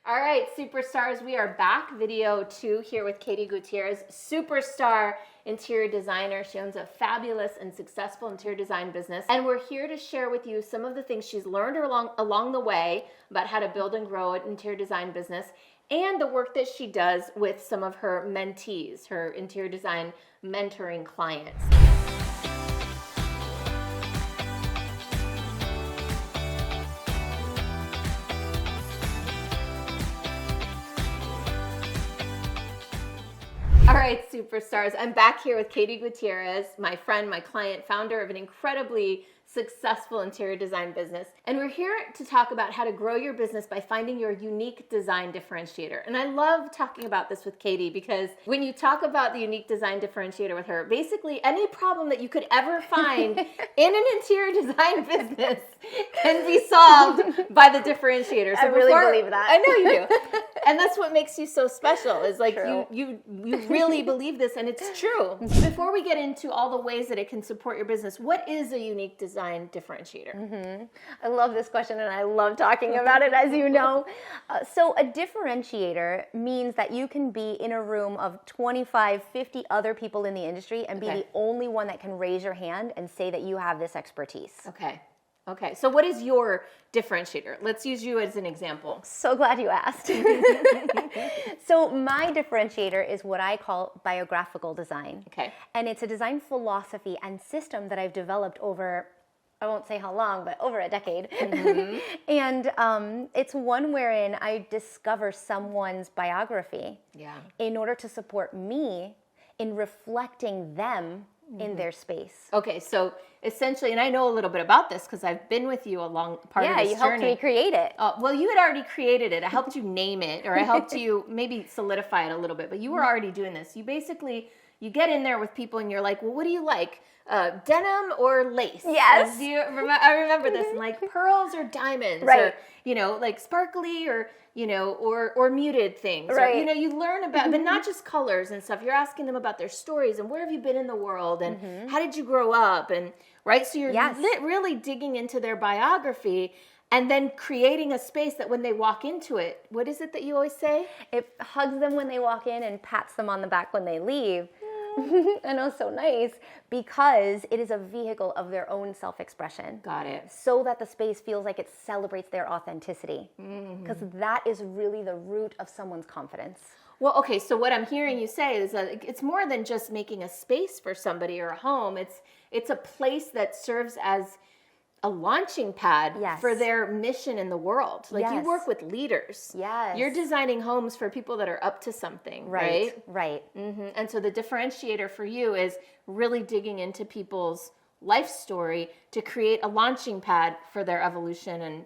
All right, superstars, we are back. Video 2 here with Katie Gutierrez, superstar interior designer. She owns a fabulous and successful interior design business. And we're here to share with you some of the things she's learned along the way about how to build and grow an interior design business and the work that she does with some of her mentees, her interior design mentoring clients. All right, superstars, I'm back here with Katie Gutierrez, my friend, my client, founder of an incredibly successful interior design business. And we're here to talk about how to grow your business by finding your unique design differentiator. And I love talking about this with Katie because when you talk about the unique design differentiator with her, basically any problem that you could ever find in an interior design business can be solved by the differentiator. So I really believe that. I know you do. And that's what makes you so special is like you really believe this and it's true. Before we get into all the ways that it can support your business, what is a unique design differentiator? Mm-hmm. I love this question and I love talking about it, as you know. So a differentiator means that you can be in a room of 25, 50 other people in the industry and be the only one that can raise your hand and say that you have this expertise. Okay, so what is your differentiator? Let's use you as an example. So glad you asked. So my differentiator is what I call biographical design. Okay. And it's a design philosophy and system that I've developed over, I won't say how long, but over a decade. Mm-hmm. And it's one wherein I discover someone's biography in order to support me in reflecting them in their space. Okay, so essentially, and I know a little bit about this because I've been with you along part of this journey. Yeah, you helped me create it. Well, you had already created it. I helped you name it, or I helped you maybe solidify it a little bit, but you were already doing this. You basically, you get in there with people and you're like, well, what do you like? Denim or lace? Yes. I remember this. And like pearls or diamonds, right? Or like sparkly or or muted things. Right. Or, you learn about, but not just colors and stuff. You're asking them about their stories and where have you been in the world and how did you grow up and right. So you're really digging into their biography. And then creating a space that when they walk into it, what is it that you always say? It hugs them when they walk in and pats them on the back when they leave. I know, so nice, because it is a vehicle of their own self-expression. Got it. So that the space feels like it celebrates their authenticity. Because that is really the root of someone's confidence. Well, okay, so what I'm hearing you say is that it's more than just making a space for somebody or a home. It's a place that serves as a launching pad for their mission in the world. Like you work with leaders. Yes. You're designing homes for people that are up to something, right? Right. Mm-hmm. And so the differentiator for you is really digging into people's life story to create a launching pad for their evolution and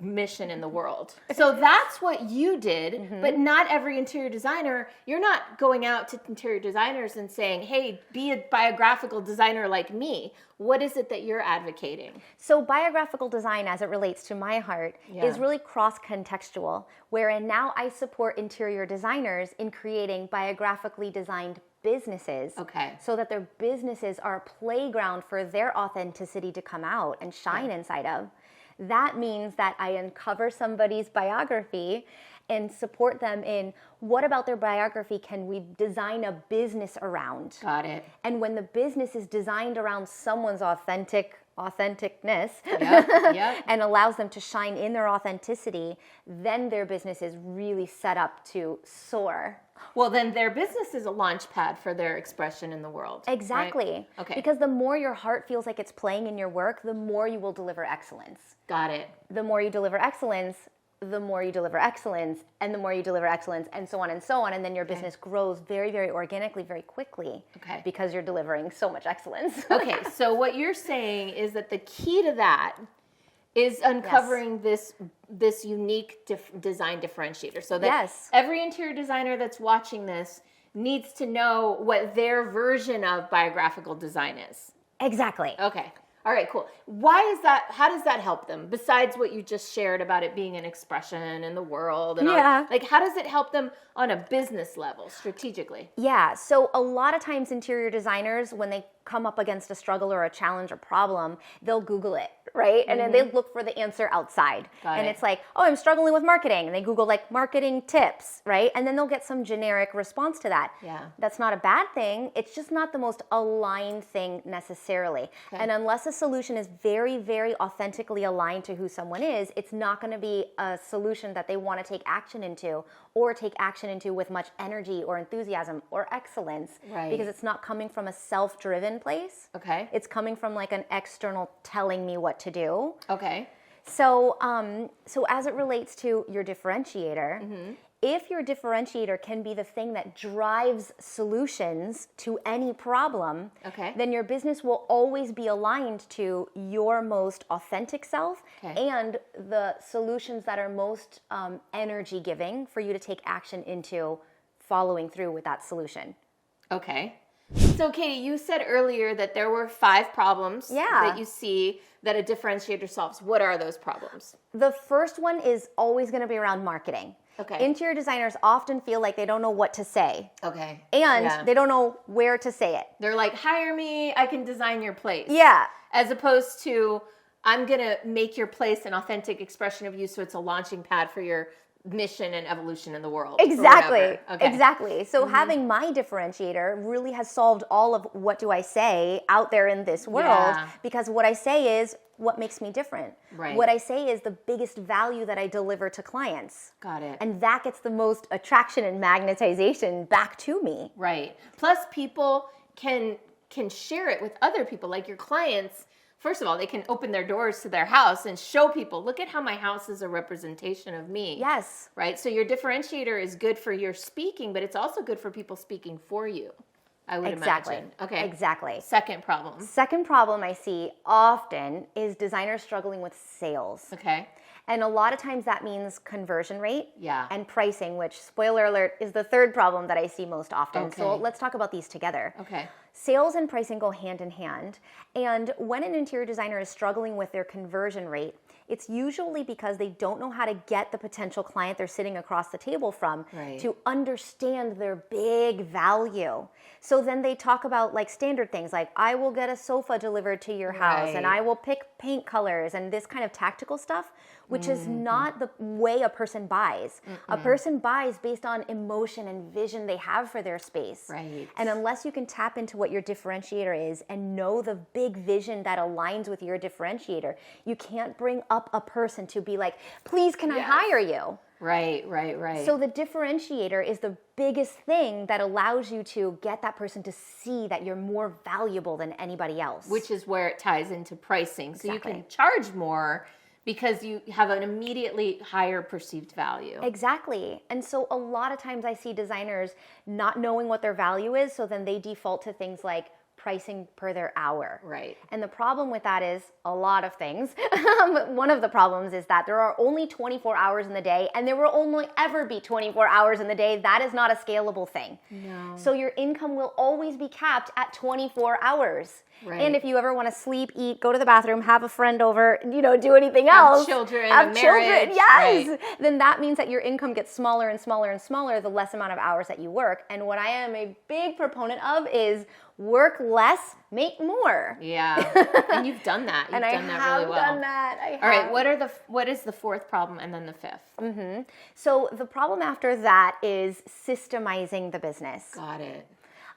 mission in the world. So that's what you did, but not every interior designer, you're not going out to interior designers and saying, hey, be a biographical designer like me. What is it that you're advocating? So biographical design, as it relates to my heart, is really cross-contextual, wherein now I support interior designers in creating biographically designed businesses so that their businesses are a playground for their authenticity to come out and shine inside of. That means that I uncover somebody's biography and support them in what about their biography can we design a business around. Got it. And when the business is designed around someone's authenticness and allows them to shine in their authenticity, then their business is really set up to soar. Well, then their business is a launch pad for their expression in the world. Exactly. Right? Okay. Because the more your heart feels like it's playing in your work, the more you will deliver excellence. Got it. The more you deliver excellence, the more you deliver excellence, and the more you deliver excellence, and so on and so on. And then your business grows very, very organically, very quickly because you're delivering so much excellence. Okay, so what you're saying is that the key to that is uncovering this unique design differentiator. So that every interior designer that's watching this needs to know what their version of biographical design is. Exactly. Okay. All right, cool. Why is that? How does that help them? Besides what you just shared about it being an expression in the world and all, like, how does it help them on a business level, strategically? Yeah. So a lot of times interior designers, when they come up against a struggle or a challenge or problem, they'll Google it, right? And then they look for the answer outside. It's like, oh, I'm struggling with marketing. And they Google like marketing tips, right? And then they'll get some generic response to that. Yeah. That's not a bad thing. It's just not the most aligned thing necessarily. Okay. And unless a solution is very, very authentically aligned to who someone is, it's not going to be a solution that they want to take action into or take action into with much energy or enthusiasm or excellence, because it's not coming from a self-driven place. Okay. It's coming from like an external telling me what to do. Okay. So, so as it relates to your differentiator, if your differentiator can be the thing that drives solutions to any problem, then your business will always be aligned to your most authentic self and the solutions that are most energy giving for you to take action into following through with that solution. Okay. So, Katie, you said earlier that there were 5 problems that you see that a differentiator solves. What are those problems? The first one is always going to be around marketing. Okay. Interior designers often feel like they don't know what to say. Okay. And they don't know where to say it. They're like, hire me, I can design your place. Yeah. As opposed to, I'm going to make your place an authentic expression of you so it's a launching pad for your mission and evolution in the world. Exactly. Exactly. So having my differentiator really has solved all of what do I say out there in this world, because what I say is what makes me different. Right. What I say is the biggest value that I deliver to clients. Got it. And that gets the most attraction and magnetization back to me. Right. Plus people can share it with other people, like your clients. First of all, they can open their doors to their house and show people, look at how my house is a representation of me. Yes. Right? So your differentiator is good for your speaking, but it's also good for people speaking for you, I would imagine. Okay. Exactly. Second problem. Second problem I see often is designers struggling with sales. Okay. And a lot of times that means conversion rate and pricing, which, spoiler alert, is the third problem that I see most often. Okay. So let's talk about these together. Okay. Sales and pricing go hand in hand. And when an interior designer is struggling with their conversion rate, it's usually because they don't know how to get the potential client they're sitting across the table from to understand their big value. So then they talk about like standard things like, I will get a sofa delivered to your house and I will pick paint colors and this kind of tactical stuff, which is not the way a person buys. A person buys based on emotion and vision they have for their space. Right. And unless you can tap into what your differentiator is and know the big vision that aligns with your differentiator, you can't bring up a person to be like, please, can I hire you? Right. So the differentiator is the biggest thing that allows you to get that person to see that you're more valuable than anybody else. Which is where it ties into pricing. So you can charge more because you have an immediately higher perceived value. Exactly. And so a lot of times I see designers not knowing what their value is, so then they default to things like pricing per their hour. Right. And the problem with that is a lot of things. One of the problems is that there are only 24 hours in the day, and there will only ever be 24 hours in the day. That is not a scalable thing. No. So your income will always be capped at 24 hours. Right. And if you ever want to sleep, eat, go to the bathroom, have a friend over, do anything else. Have children, marriage. Yes. Right. Then that means that your income gets smaller and smaller and smaller the less amount of hours that you work. And what I am a big proponent of is work less, make more. Yeah. And you've done that. You've done that really well. I have done that. All right. What is the fourth problem and then the fifth? So the problem after that is systemizing the business. Got it.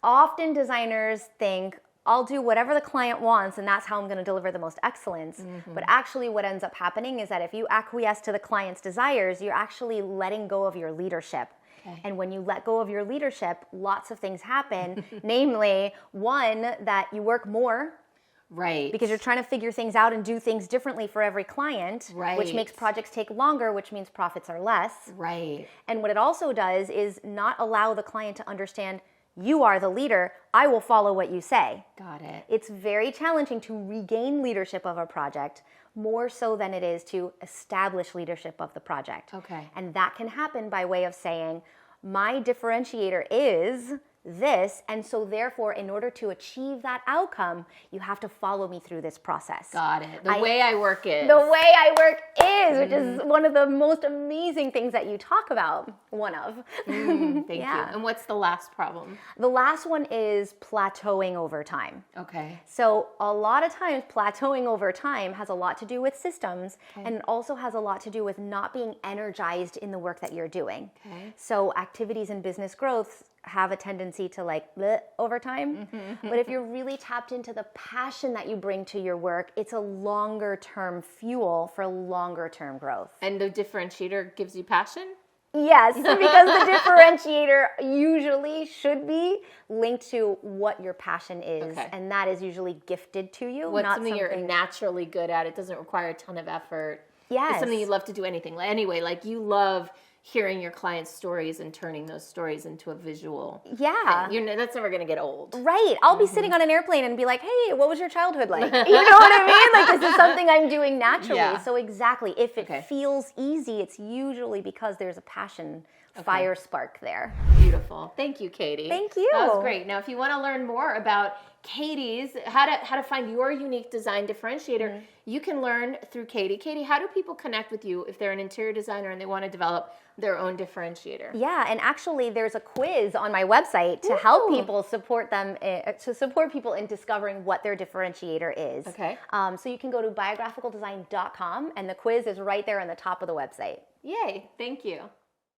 Often designers think, I'll do whatever the client wants and that's how I'm going to deliver the most excellence. But actually what ends up happening is that if you acquiesce to the client's desires, you're actually letting go of your leadership. Okay. And when you let go of your leadership, lots of things happen. Namely, one, that you work more. Right. Because you're trying to figure things out and do things differently for every client. Right. Which makes projects take longer, which means profits are less. Right. And what it also does is not allow the client to understand, you are the leader, I will follow what you say. Got it. It's very challenging to regain leadership of a project, more so than it is to establish leadership of the project. Okay. And that can happen by way of saying, my differentiator is this. And so therefore, in order to achieve that outcome, you have to follow me through this process. Got it. The way I work is. The way I work is, which is one of the most amazing things that you talk about. One of. Thank you. And what's the last problem? The last one is plateauing over time. Okay. So a lot of times plateauing over time has a lot to do with systems, and it also has a lot to do with not being energized in the work that you're doing. Okay. So activities in business growth have a tendency to like bleh over time. But if you're really tapped into the passion that you bring to your work, it's a longer term fuel for longer term growth. And the differentiator gives you passion? Yes, because the differentiator usually should be linked to what your passion is. And that is usually gifted to you. What's something you're naturally good at. It doesn't require a ton of effort. Yes. It's something you love to do anything. Anyway, like you love hearing your clients' stories and turning those stories into a visual. Yeah. That's never going to get old. Right. I'll be sitting on an airplane and be like, hey, what was your childhood like? You know what I mean? Like, this is something I'm doing naturally. Yeah. So exactly. If it feels easy, it's usually because there's a passion fire spark there. Beautiful. Thank you, Katie. Thank you. That was great. Now, if you want to learn more about Katie's, how to find your unique design differentiator, you can learn through Katie. Katie, how do people connect with you if they're an interior designer and they want to develop their own differentiator? Yeah, and actually there's a quiz on my website to help people support people in discovering what their differentiator is. Okay. So you can go to biographicaldesign.com and the quiz is right there on the top of the website. Yay, thank you.